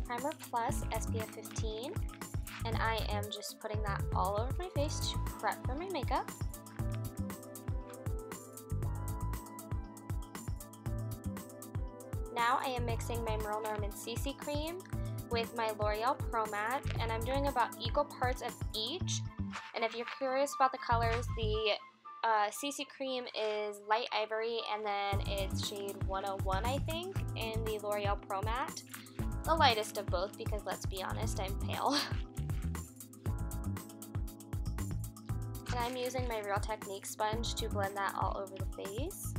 Primer Plus SPF 15, and I am just putting that all over my face to prep for my makeup. Now I am mixing my Merle Norman CC cream with my L'Oreal Pro Matte, and I'm doing about equal parts of each. And if you're curious about the colors, the CC cream is light ivory, and then it's shade 101, I think, in the L'Oreal Pro Matte. The lightest of both, because let's be honest, I'm pale. And I'm using my Real Technique sponge to blend that all over the face.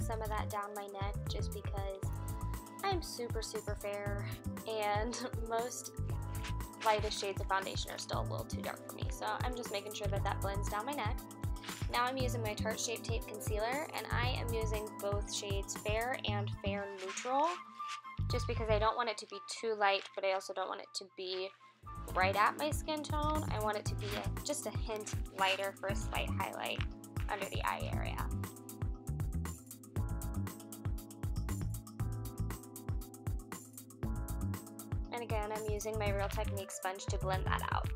Some of that down my neck just because I'm super fair and most lightest shades of foundation are still a little too dark for me, so I'm just making sure that that blends down my neck. Now I'm using my Tarte Shape Tape Concealer, and I am using both shades Fair and Fair Neutral just because I don't want it to be too light, but I also don't want it to be right at my skin tone. I want it to be just a hint lighter for a slight highlight under the eye area. And again, I'm using my Real Technique sponge to blend that out.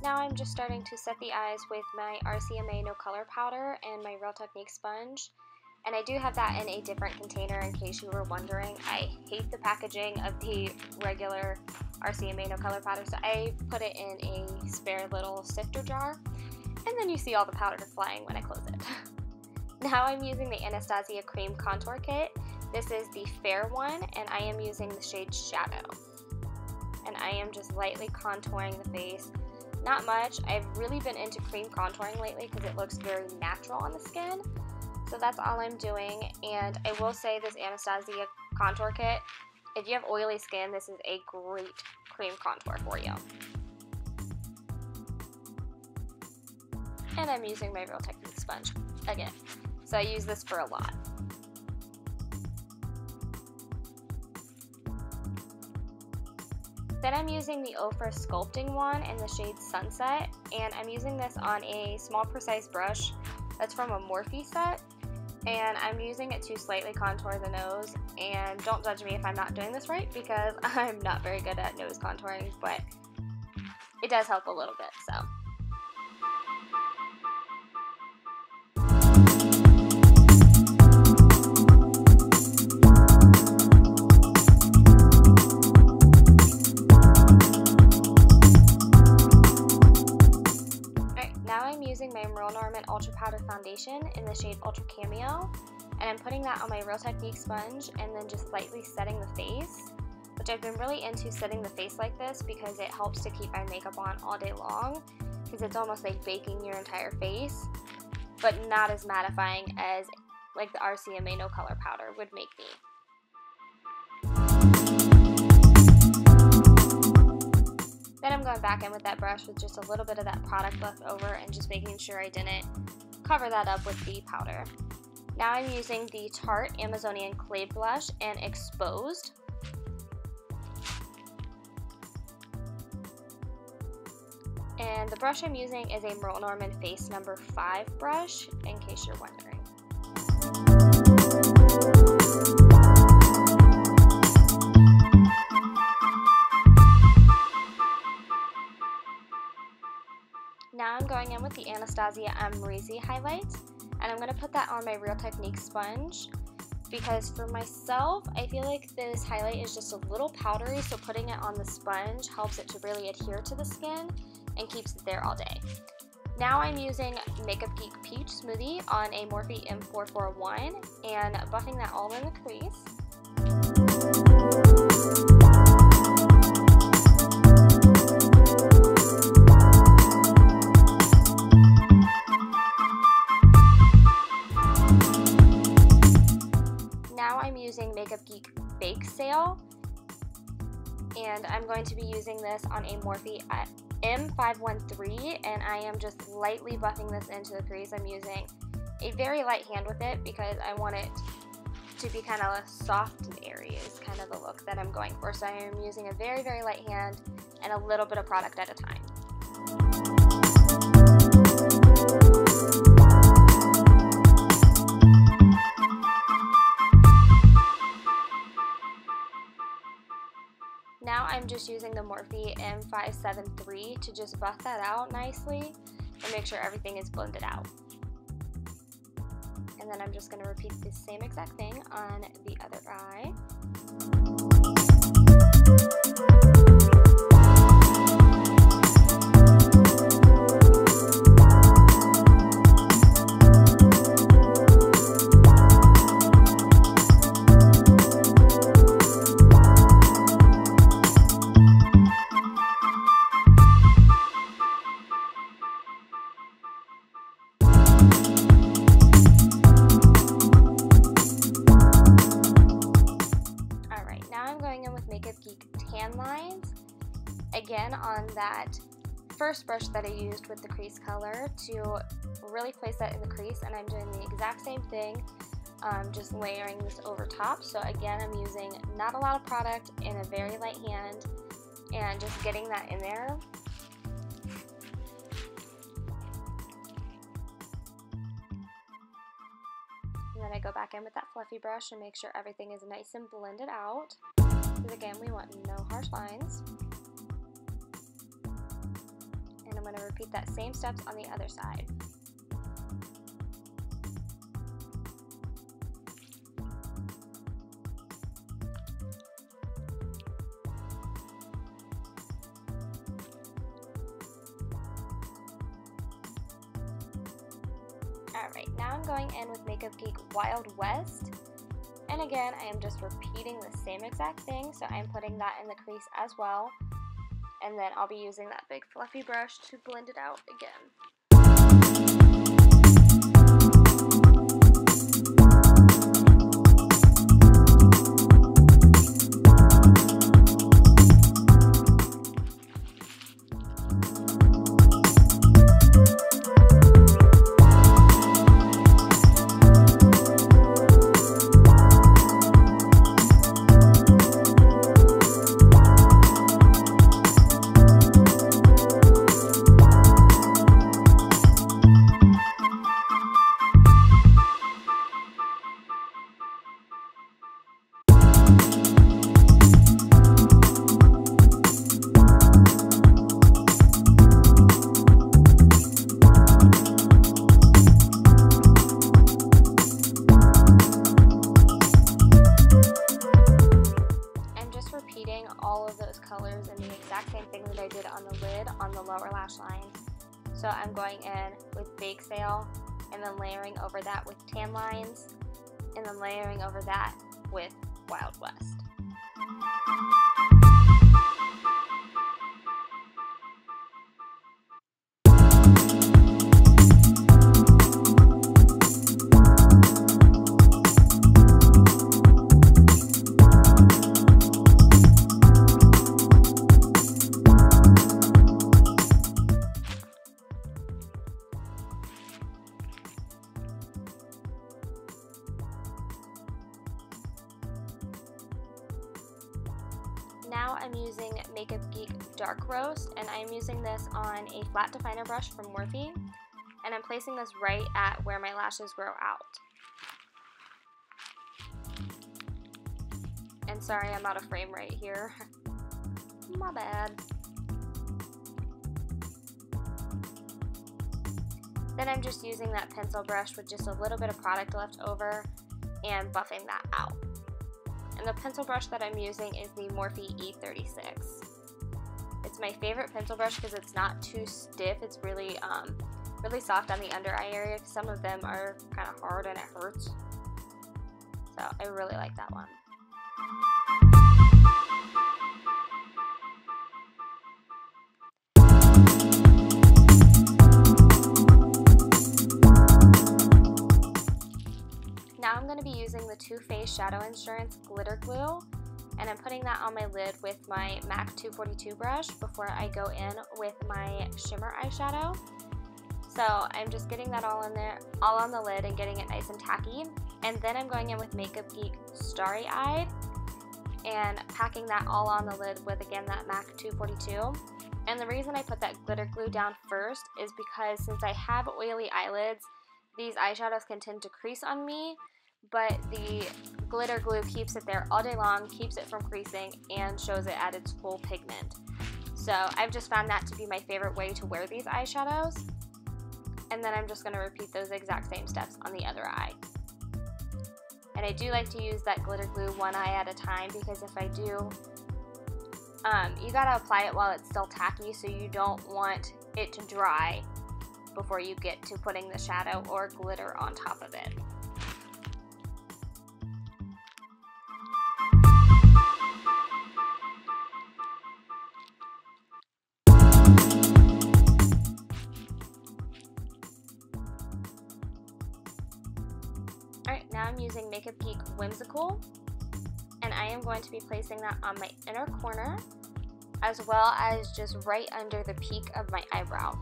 Now I'm just starting to set the eyes with my RCMA No Color Powder and my Real Technique sponge. And I do have that in a different container in case you were wondering. I hate the packaging of the regular RCMA No Color Powder, so I put it in a spare little sifter jar, and then you see all the powder flying when I close it. Now I'm using the Anastasia Cream Contour Kit. This is the fair one, and I am using the shade Shadow. And I am just lightly contouring the face. Not much. I've really been into cream contouring lately because it looks very natural on the skin. So that's all I'm doing, and I will say this Anastasia Contour Kit, if you have oily skin, this is a great cream contour for you. And I'm using my Real Technique sponge again, so I use this for a lot. Then I'm using the Ofra Sculpting one in the shade Sunset, and I'm using this on a small precise brush that's from a Morphe set. And I'm using it to slightly contour the nose, and don't judge me if I'm not doing this right because I'm not very good at nose contouring, but it does help a little bit, so. My Merle Norman Ultra Powder Foundation in the shade Ultra Cameo, and I'm putting that on my Real Technique sponge and then just lightly setting the face, which I've been really into setting the face like this because it helps to keep my makeup on all day long because it's almost like baking your entire face, but not as mattifying as like the RCMA No Color Powder would make me. Then I'm going back in with that brush with just a little bit of that product left over and just making sure I didn't cover that up with the powder. Now I'm using the Tarte Amazonian Clay Blush in Exposed. And the brush I'm using is a Merle Norman Face No. 5 brush, in case you're wondering. Now I'm going in with the Anastasia amrezy highlight, and I'm going to put that on my Real Technique sponge because for myself, I feel like this highlight is just a little powdery, so putting it on the sponge helps it to really adhere to the skin and keeps it there all day. Now I'm using Makeup Geek Peach Smoothie on a Morphe M441 and buffing that all in the crease. Now I'm using Makeup Geek Bake Sale, and I'm going to be using this on a Morphe M513, and I am just lightly buffing this into the crease. I'm using a very light hand with it because I want it to be kind of soft and airy is kind of the look that I'm going for. So I am using a very, very light hand and a little bit of product at a time. Now I'm just using the Morphe M573 to just buff that out nicely and make sure everything is blended out. And then I'm just going to repeat the same exact thing on the other eye. Makeup Geek Tan Lines, again on that first brush that I used with the crease color to really place that in the crease, and I'm doing the exact same thing, just layering this over top. So again, I'm using not a lot of product in a very light hand and just getting that in there. And then I go back in with that fluffy brush and make sure everything is nice and blended out. Because again, we want no harsh lines. And I'm going to repeat that same steps on the other side. Alright, now I'm going in with Makeup Geek Wild West. And again, I am just repeating the same exact thing, so I'm putting that in the crease as well. And then I'll be using that big fluffy brush to blend it out again. All of those colors and the exact same thing that I did on the lid on the lower lash line. So I'm going in with Bake Sale and then layering over that with Tan Lines and then layering over that with Wild West. Now I'm using Makeup Geek Dark Roast, and I'm using this on a flat definer brush from Morphe, and I'm placing this right at where my lashes grow out. And sorry, I'm out of frame right here. My bad. Then I'm just using that pencil brush with just a little bit of product left over and buffing that out. And the pencil brush that I'm using is the Morphe E36. It's my favorite pencil brush because it's not too stiff. It's really really soft on the under eye area because some of them are kind of hard and it hurts. So I really like that one. Now I'm going to be using the Too Faced Shadow Insurance Glitter Glue, and I'm putting that on my lid with my MAC 242 brush before I go in with my shimmer eyeshadow. So I'm just getting that all in there, all on the lid, and getting it nice and tacky. And then I'm going in with Makeup Geek Starry Eyed and packing that all on the lid with, again, that MAC 242. And the reason I put that glitter glue down first is because since I have oily eyelids, these eyeshadows can tend to crease on me, but the glitter glue keeps it there all day long, keeps it from creasing, and shows it at its full pigment. So I've just found that to be my favorite way to wear these eyeshadows. And then I'm just going to repeat those exact same steps on the other eye. And I do like to use that glitter glue one eye at a time, because if I do, you gotta apply it while it's still tacky, so you don't want it to dry before you get to putting the shadow or glitter on top of it. Alright, now I'm using Makeup Geek Whimsical, and I am going to be placing that on my inner corner, as well as just right under the peak of my eyebrow.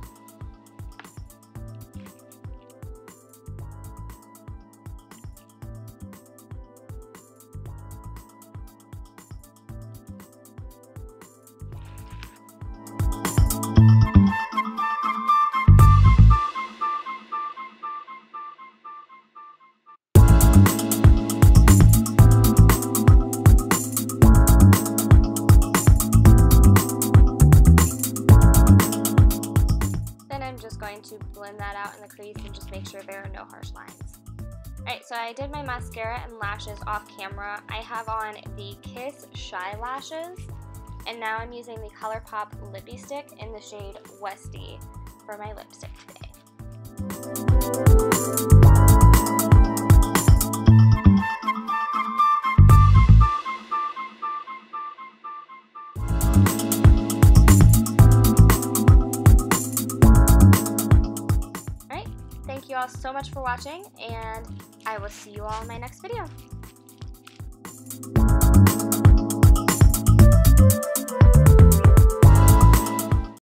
To blend that out in the crease and just make sure there are no harsh lines. Alright, so I did my mascara and lashes off camera. I have on the Kiss Shy Lashes, and now I'm using the Colourpop Lippy Stick in the shade Westie for my lipstick today. Thank you all so much for watching, and I will see you all in my next video.